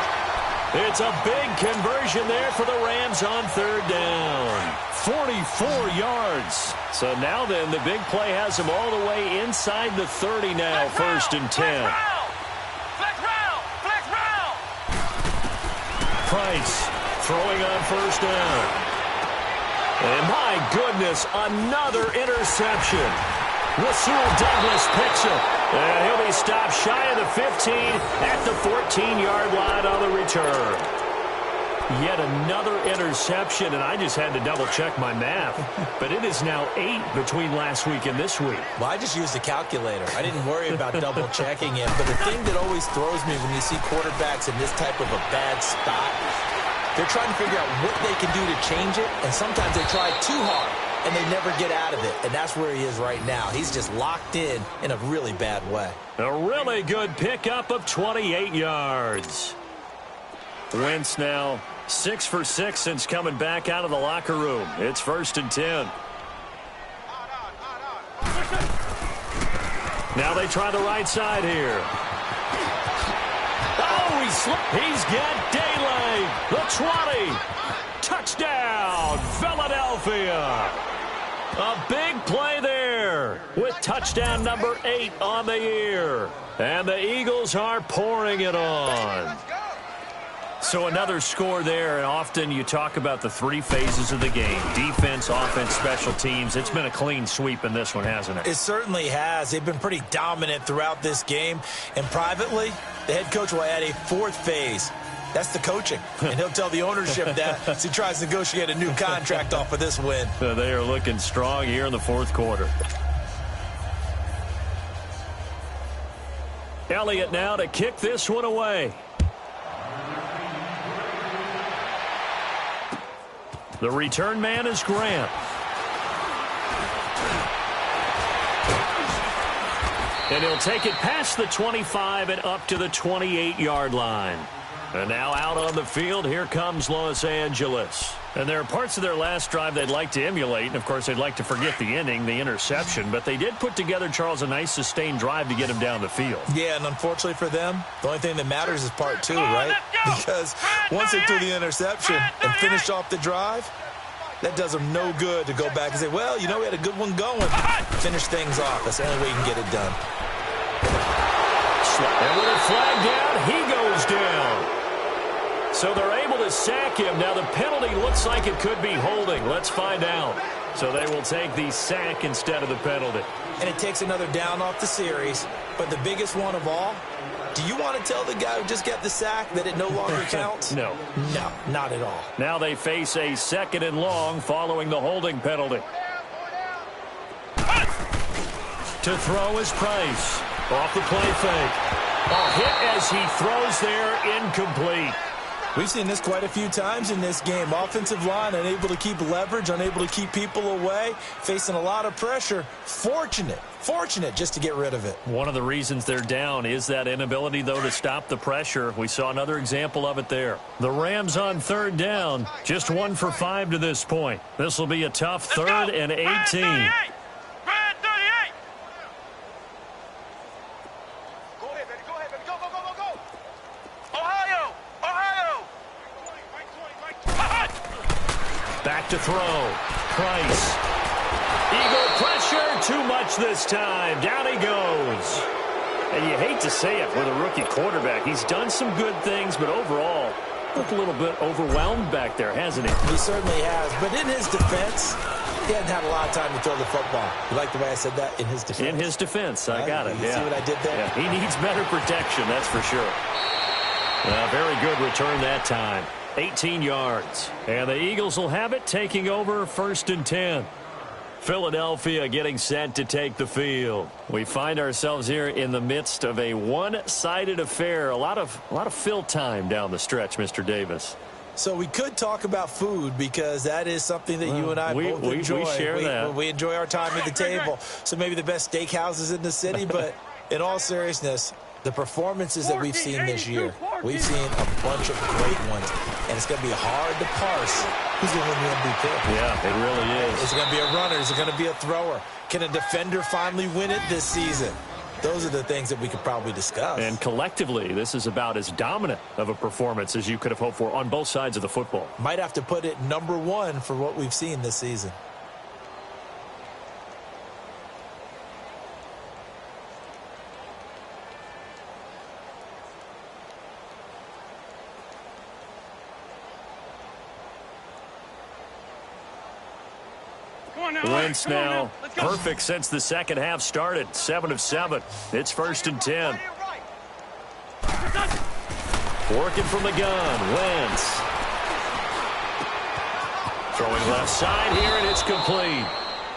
It's a big conversion there for the Rams on third down. 44 yards. So now then, the big play has them all the way inside the 30 now, first and 10. Flex round. Price throwing on first down. And my goodness, another interception. Rasul Douglas picks it. And he'll be stopped shy of the 15 at the 14-yard line on the return. Yet another interception, and I just had to double-check my math. But it is now 8 between last week and this week. Well, I just used a calculator. I didn't worry about double-checking it. But the thing that always throws me when you see quarterbacks in this type of a bad spot, they're trying to figure out what they can do to change it, and sometimes they try too hard, and they never get out of it. And that's where he is right now. He's just locked in a really bad way. A really good pickup of 28 yards. Wentz now 6 for 6 since coming back out of the locker room. It's first and 10. Now they try the right side here. Oh, he's got daylight. The 20. Touchdown, Philadelphia. A big play there with touchdown number 8 on the year. And the Eagles are pouring it on. So another score there, and often you talk about the 3 phases of the game. Defense, offense, special teams. It's been a clean sweep in this one, hasn't it? It certainly has. They've been pretty dominant throughout this game. And privately, the head coach will add a 4th phase. That's the coaching. And he'll tell the ownership that as he tries to negotiate a new contract off of this win. They are looking strong here in the 4th quarter. Elliott now to kick this one away. The return man is Grant. And he'll take it past the 25 and up to the 28-yard line. And now out on the field, here comes Los Angeles. And there are parts of their last drive they'd like to emulate. And, of course, they'd like to forget the inning, the interception. But they did put together, Charles, a nice sustained drive to get him down the field. Yeah, and unfortunately for them, the only thing that matters is part 2, right? Because once they threw the interception and finished off the drive, that does them no good to go back and say, well, you know, we had a good one going. Finish things off. That's the only way you can get it done. And with a flag down, he goes down. So they're able to sack him. Now the penalty looks like it could be holding. Let's find out. So they will take the sack instead of the penalty. And it takes another down off the series. But the biggest one of all, do you want to tell the guy who just got the sack that it no longer counts? No. No, not at all. Now they face a 2nd and long following the holding penalty. To throw is Price. Off the play fake. A hit as he throws there, incomplete. We've seen this quite a few times in this game. Offensive line unable to keep leverage, unable to keep people away, facing a lot of pressure. Fortunate just to get rid of it. One of the reasons they're down is that inability, though, to stop the pressure. We saw another example of it there. The Rams on third down, just 1 for 5 to this point. This will be a tough 3rd and 18. Back to throw. Price. Eagle pressure. Too much this time. Down he goes. And you hate to say it with a rookie quarterback. He's done some good things, but overall, looked a little bit overwhelmed back there, hasn't he? He certainly has. But in his defense, he hadn't had a lot of time to throw the football. You like the way I said that? In his defense. In his defense. I got it. You see what I did there? Yeah, he needs better protection, that's for sure. Very good return that time. 18 yards. And the Eagles will have it, taking over 1st and 10. Philadelphia getting set to take the field. We find ourselves here in the midst of a one-sided affair. A lot of fill time down the stretch, Mr. Davis. So we could talk about food because that is something that you and I both enjoy. We share that. We enjoy our time at the table. So maybe the best steakhouses in the city, but in all seriousness, the performances that we've seen this year, we've seen a bunch of great ones. And it's going to be hard to parse who's going to win the MVP. Yeah, it really is. Is it going to be a runner? Is it going to be a thrower? Can a defender finally win it this season? Those are the things that we could probably discuss. And collectively, this is about as dominant of a performance as you could have hoped for on both sides of the football. Might have to put it number one for what we've seen this season. Wentz now perfect since the second half started. 7 of 7. It's 1st and 10. Working from the gun. Wentz. Throwing left side here, and it's complete.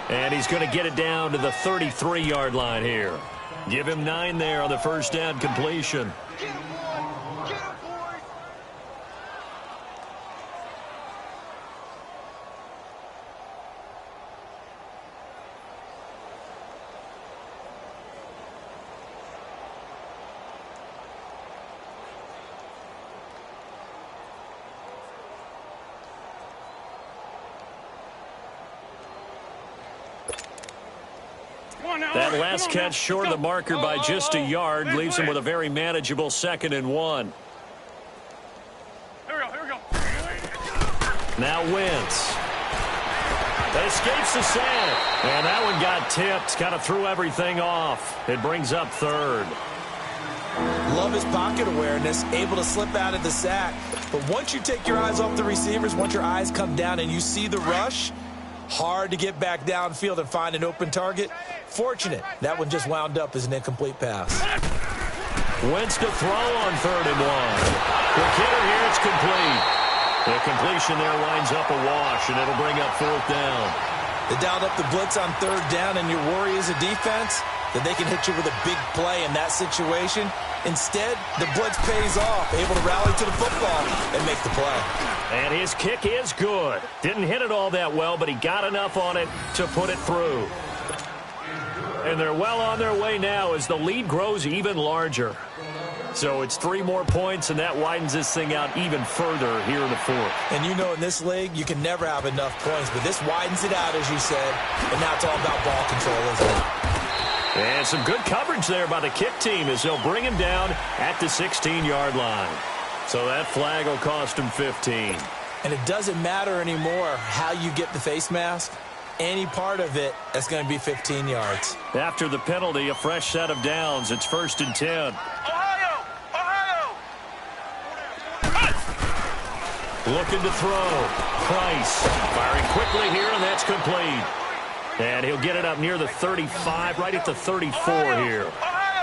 And he's going to get it down to the 33-yard line here. Give him 9 there on the first down completion. That last catch short of the marker by just a yard leaves him with a very manageable 2nd and 1. Here we go. Now Wentz. Escapes the sack. And that one got tipped. Kind of threw everything off. It brings up 3rd. Love his pocket awareness, able to slip out of the sack. But once you take your eyes off the receivers, once your eyes come down and you see the rush, hard to get back downfield and find an open target. Fortunate, that one just wound up as an incomplete pass. Wentz to throw on 3rd and 1. Quick hitter here, it's complete. The completion there winds up a wash, and it'll bring up 4th down. They dialed up the blitz on 3rd down, and your worry as a defense that they can hit you with a big play in that situation. Instead, the blitz pays off, able to rally to the football and make the play. And his kick is good. Didn't hit it all that well, but he got enough on it to put it through. And they're well on their way now as the lead grows even larger. So it's 3 more points, and that widens this thing out even further here in the 4th. And you know in this league, you can never have enough points, but this widens it out, as you said, and now it's all about ball control, isn't it? And some good coverage there by the kick team as they'll bring him down at the 16-yard line. So that flag will cost him 15. And it doesn't matter anymore how you get the face mask. Any part of it, that's going to be 15 yards. After the penalty, a fresh set of downs. It's 1st and 10. Ohio! Looking to throw. Price firing quickly here, and that's complete. And he'll get it up near the 35, right at the 34 here.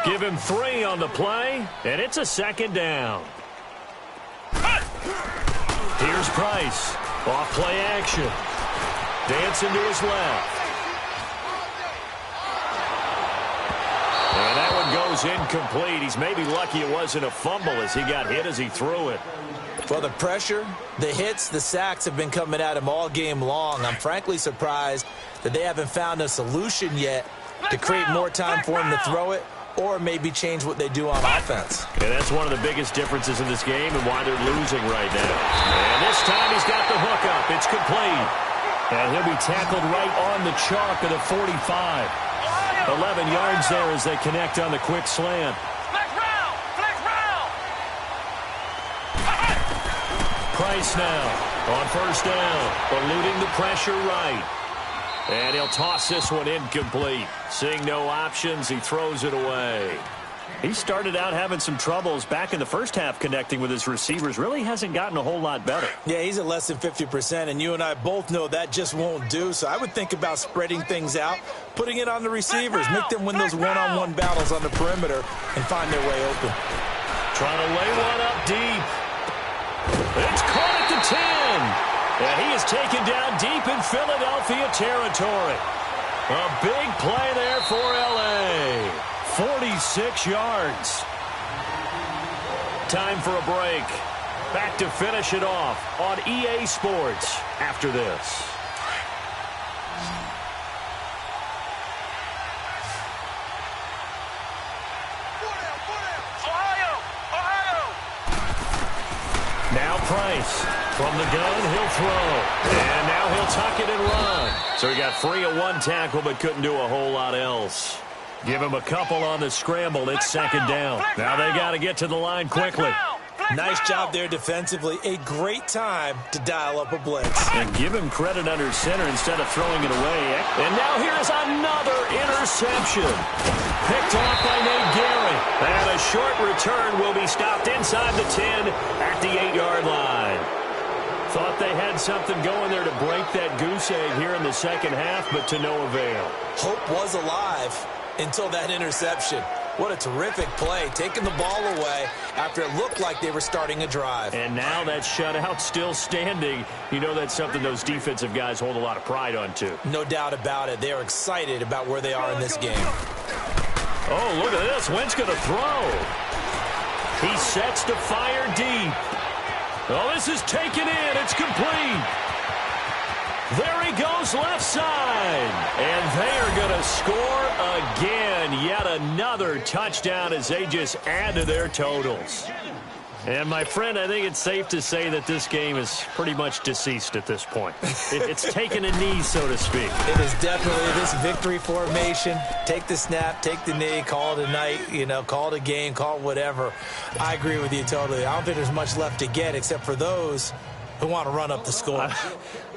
Give him 3 on the play, and it's a 2nd down. Here's Price. Off play action. Dancing to his left. And that one goes incomplete. He's maybe lucky it wasn't a fumble as he got hit as he threw it. Well, the pressure, the hits, the sacks have been coming at him all game long. I'm frankly surprised that they haven't found a solution yet to create more time for him to throw it or maybe change what they do on offense. And that's one of the biggest differences in this game and why they're losing right now. And this time he's got the hook up. It's complete. And he'll be tackled right on the chalk of the 45. 11 yards there as they connect on the quick slant. Price now on 1st down, eluding the pressure right. And he'll toss this one incomplete. Seeing no options, he throws it away. He started out having some troubles back in the first half connecting with his receivers. Really hasn't gotten a whole lot better. Yeah, he's at less than 50%, and you and I both know that just won't do. So I would think about spreading things out, putting it on the receivers, make them win those one-on-one battles on the perimeter and find their way open. Trying to lay one up deep. It's caught at the 10. And he is taken down deep in Philadelphia territory. A big play there for L.A. 46 yards. Time for a break. Back to finish it off on EA Sports after this. Now Price from the gun, he'll throw. And now he'll tuck it and run. So he got free of one tackle but couldn't do a whole lot else. Give him a couple on the scramble. It's second down. Now they got to get to the line quickly. Nice job there defensively. A great time to dial up a blitz. And give him credit under center instead of throwing it away. And now here's another interception. Picked off by Nate Gary. And a short return will be stopped inside the 10 at the 8-yard line. Thought they had something going there to break that goose egg here in the second half, but to no avail. Hope was alive until that interception. What a terrific play, taking the ball away after it looked like they were starting a drive. And now that shutout still standing. You know that's something those defensive guys hold a lot of pride on, too. No doubt about it. They are excited about where they are in this game. Oh, look at this. Wentz going to throw. He sets to fire deep. Oh, this is taken in. It's complete. There he goes left side. And they are going to score again. Yet another touchdown as they just add to their totals. And, my friend, I think it's safe to say that this game is pretty much deceased at this point. It's taken a knee, so to speak. It is definitely this victory formation. Take the snap, take the knee, call it a night, call it a game, call it whatever. I agree with you totally. I don't think there's much left to get except for those who want to run up the score.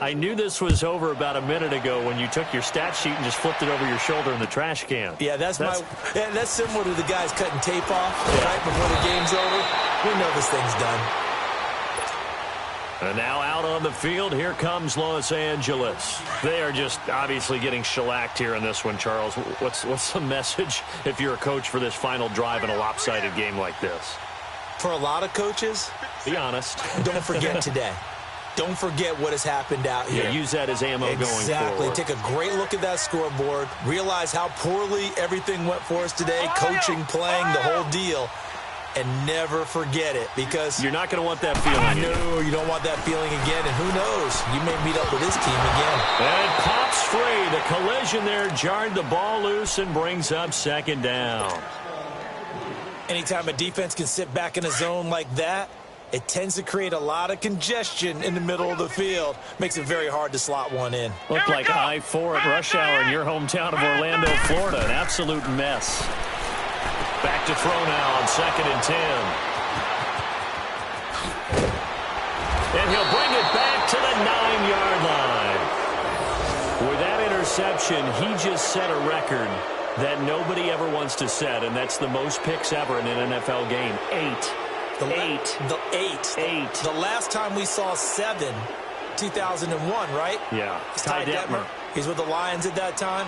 I knew this was over about a minute ago when you took your stat sheet and just flipped it over your shoulder in the trash can. Yeah, that's similar to the guys cutting tape off right before the game's over. We know this thing's done. And now out on the field, here comes Los Angeles. They are just obviously getting shellacked here in this one, Charles. What's the message if you're a coach for this final drive in a lopsided game like this? For a lot of coaches, be honest. Don't forget today. Don't forget what has happened out here. Yeah, use that as ammo going forward. Exactly. Take a great look at that scoreboard. Realize how poorly everything went for us today. Coaching, playing, the whole deal. And never forget it, because you're not going to want that feeling. No, you don't want that feeling again. And who knows? You may meet up with this team again. And pops free. The collision there jarred the ball loose and brings up second down. Anytime a defense can sit back in a zone like that, it tends to create a lot of congestion in the middle of the field. Makes it very hard to slot one in. Looked like I-4 at rush hour in your hometown of Orlando, Florida. An absolute mess. Back to throw now on 2nd and 10. And he'll bring it back to the 9-yard line. With that interception, he just set a record that nobody ever wants to set, and that's the most picks ever in an NFL game. 8. The last time we saw 7, 2001, right? Yeah. Ty Detmer. He's with the Lions at that time.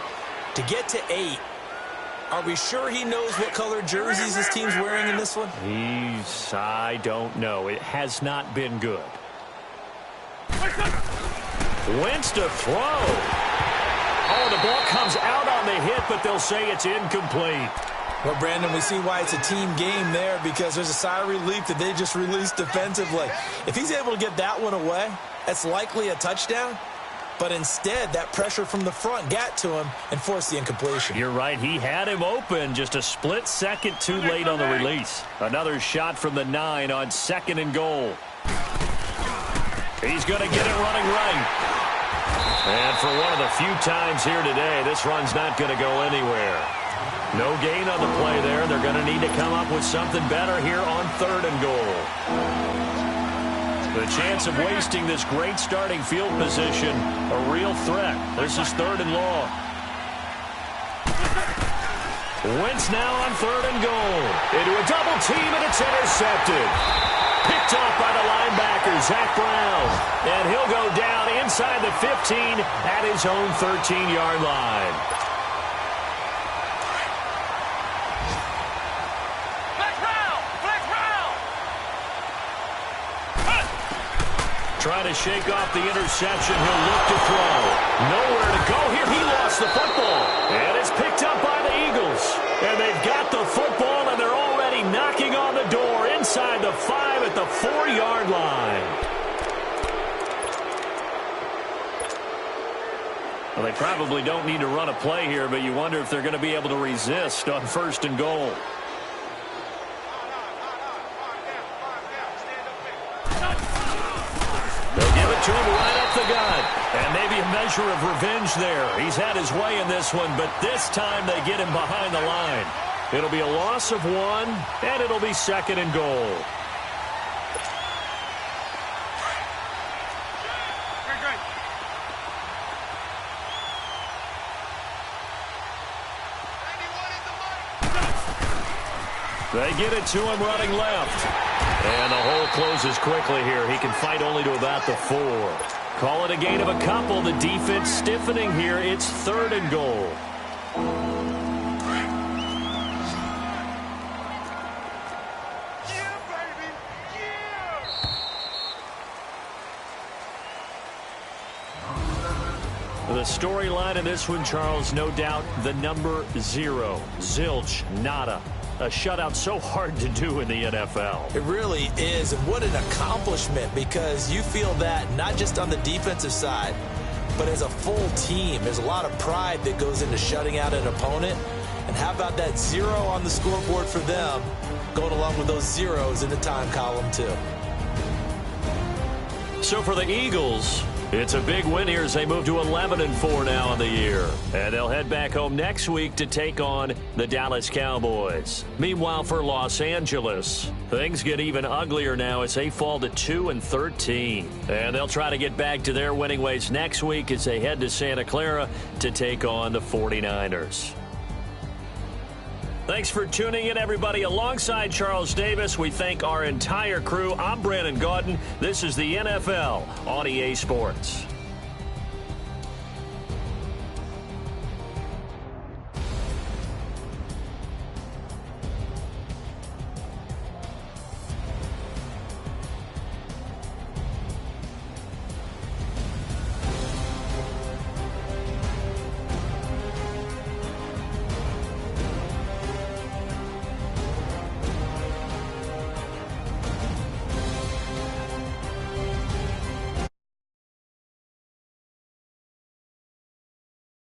To get to 8, are we sure he knows what color jerseys his team's wearing in this one? I don't know. It has not been good. Wentz to throw. Oh, the ball comes out on the hit, but they'll say it's incomplete. Well, Brandon, we see why it's a team game there, because there's a sigh of relief that they just released defensively. If he's able to get that one away, that's likely a touchdown. But instead, that pressure from the front got to him and forced the incompletion. You're right. He had him open, just a split second too late on the release. Another shot from the 9 on 2nd and goal. He's going to get it running right. And for one of the few times here today, this run's not going to go anywhere. No gain on the play there. They're going to need to come up with something better here on 3rd and goal. The chance of wasting this great starting field position, a real threat. This is 3rd and long. Wentz now on 3rd and goal. Into a double team, and it's intercepted. Picked off by the linebacker, Zach Brown. And he'll go down inside the 15 at his own 13-yard line. Trying to shake off the interception. He'll look to throw. Nowhere to go here. He lost the football. And it's picked up by the Eagles. And they've got the football, and they're already knocking on the door inside the 5 at the 4-yard line. Well, they probably don't need to run a play here, but you wonder if they're going to be able to resist on 1st and goal. They'll give it to him right up the gut. And maybe a measure of revenge there. He's had his way in this one, but this time they get him behind the line. It'll be a loss of 1, and it'll be 2nd and goal. They get it to him running left. And the hole closes quickly here. He can fight only to about the 4. Call it a gain of a couple. The defense stiffening here. It's 3rd and goal. Yeah, baby. Yeah. The storyline in this one, Charles, no doubt the number 0. Zilch, nada. A shutout so hard to do in the NFL. It really is, and what an accomplishment, because you feel that not just on the defensive side, but as a full team. There's a lot of pride that goes into shutting out an opponent, and how about that 0 on the scoreboard for them, going along with those zeros in the time column too. So for the Eagles, it's a big win here as they move to 11-4 now in the year. And they'll head back home next week to take on the Dallas Cowboys. Meanwhile, for Los Angeles, things get even uglier now as they fall to 2-13. And they'll try to get back to their winning ways next week as they head to Santa Clara to take on the 49ers. Thanks for tuning in, everybody. Alongside Charles Davis, we thank our entire crew. I'm Brandon Gaudin. This is the NFL on EA Sports.